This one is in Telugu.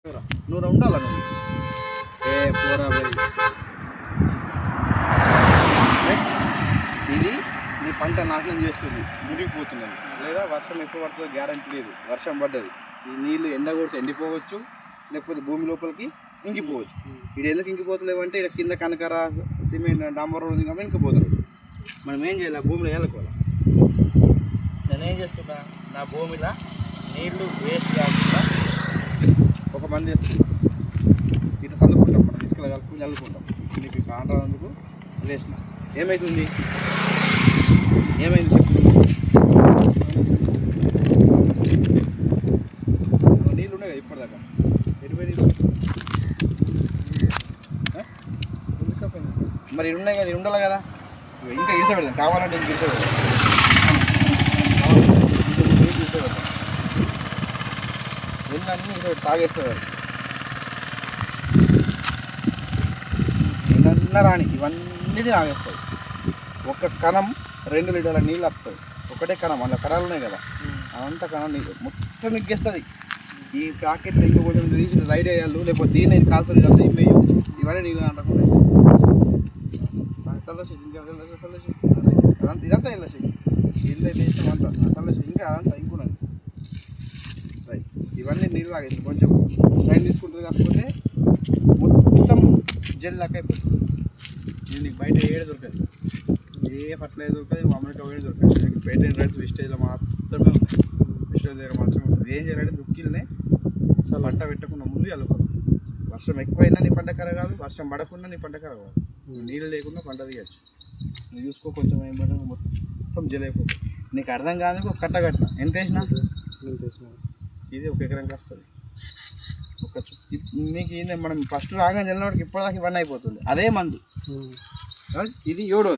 నువ్వు ఉండాలా నువ్వు ఏ పోరా బై. ఇది నీ పంట నాశనం చేస్తుంది, మురిగిపోతున్నది. లేదా వర్షం ఎక్కువ పడుతుందో గ్యారంటీ లేదు. వర్షం పడ్డది, ఈ నీళ్ళు ఎండ కొడితే ఎండిపోవచ్చు, లేకపోతే భూమి లోపలికి ఇంకిపోవచ్చు. ఇది ఎందుకు ఇంకిపోతలేవంటే ఇక్కడ కింద కనకర సిమెంట్ డాంబర్ ఉంది కాబట్టి ఇంకిపోతుంది. మనం ఏం చేయాలి? ఆ భూమిలో వెళ్ళకోవాలి. నేనేం చేస్తున్నా, నా భూమిలో నీళ్లు వేస్ట్ కాకుండా ఒక మంది వేసుకుంటాం, ఇట్లా చల్లుకుంటాం. మనం ఇసుకలు కలుపుకొని చల్లుకుంటాం. నీకు కాంట్రాందుకు వేసిన ఏమవుతుంది? ఏమైంది చెప్పు? నీళ్ళు ఉన్నాయి కదా ఇప్పటిదాకా, ఎరువై నీళ్ళు మరి ఇవి ఉన్నాయి కదా, ఇవి ఉండాలి కదా. ఇంకా ఇడిస పెడదాం, కావాలంటే ఇంక ఇడిస పెడదాం, ఇడిస పెడదాం. ఎన్నన్నీ ఇడిస పెట్టి తాగేస్తారు. ఎన్న రాని ఇవన్నీ తాగేస్తాయి. ఒక కణం 2 లీటర్ల నీళ్ళు వస్తుంది. ఒకటే కణం, అందులో కణాలు ఉన్నాయి కదా, అదంతా కణం నీళ్ళు మొత్తం ఎక్కేస్తుంది. ఈ ప్యాకెట్ ఎందుకు కొంచెం తీసి రైడ్ అయ్యాలు, లేకపోతే దీన్ని కాలుతుంది, ఇదంతా ఇమ్మేయు. ఇవన్నీ నీళ్ళు అంటకుండా చల్లసి ఇదంతా వెళ్ళసి ఇల్లు అయితే ఇష్టం అంతా చల్లసి ఇంకా అదంతా ఇంకున్నది. రైట్, ఇవన్నీ నీళ్ళు తాగేసి కొంచెం టైం తీసుకుంటుంది. కాకపోతే మొత్తం జెల్ లాక్ అయిపోతుంది. నేను నీకు బయట ఏడు దొరకదు, ఏ ఫర్టిలైజర్ దొరకదు, అమెరికా ఏడు దొరకదు. నీకు పేటెంట్ రైట్స్ విస్టేజ్లో మాత్రమే ఉంటాయి. విస్టేజ్ దగ్గర మాత్రమే ఉంటుంది. ఏం చేయాలంటే దుక్కిలనే పంట పెట్టకుండా ముందు వెళ్ళకూడదు. వర్షం ఎక్కువైనా నీ పంట కర కాదు, వర్షం పడకుండా నీ పంట కర కాదు. నీళ్ళు లేకుండా పంట తీయచ్చు. నువ్వు చూసుకో, కొంచెం ఏం పడినా మొత్తం జెల్ అయిపోతుంది. నీకు అర్థం కాదు, ఒక కట్ట కట్టిన ఎంత వేసినా ఇది 1 ఎకరానికి వస్తుంది. మీకు ఏంటంటే మనం ఫస్ట్ రాగానే చల్లినవాడికి ఇప్పటిదాకా ఇవన్నీ అయిపోతుంది. అదే మందు ఇది 7వ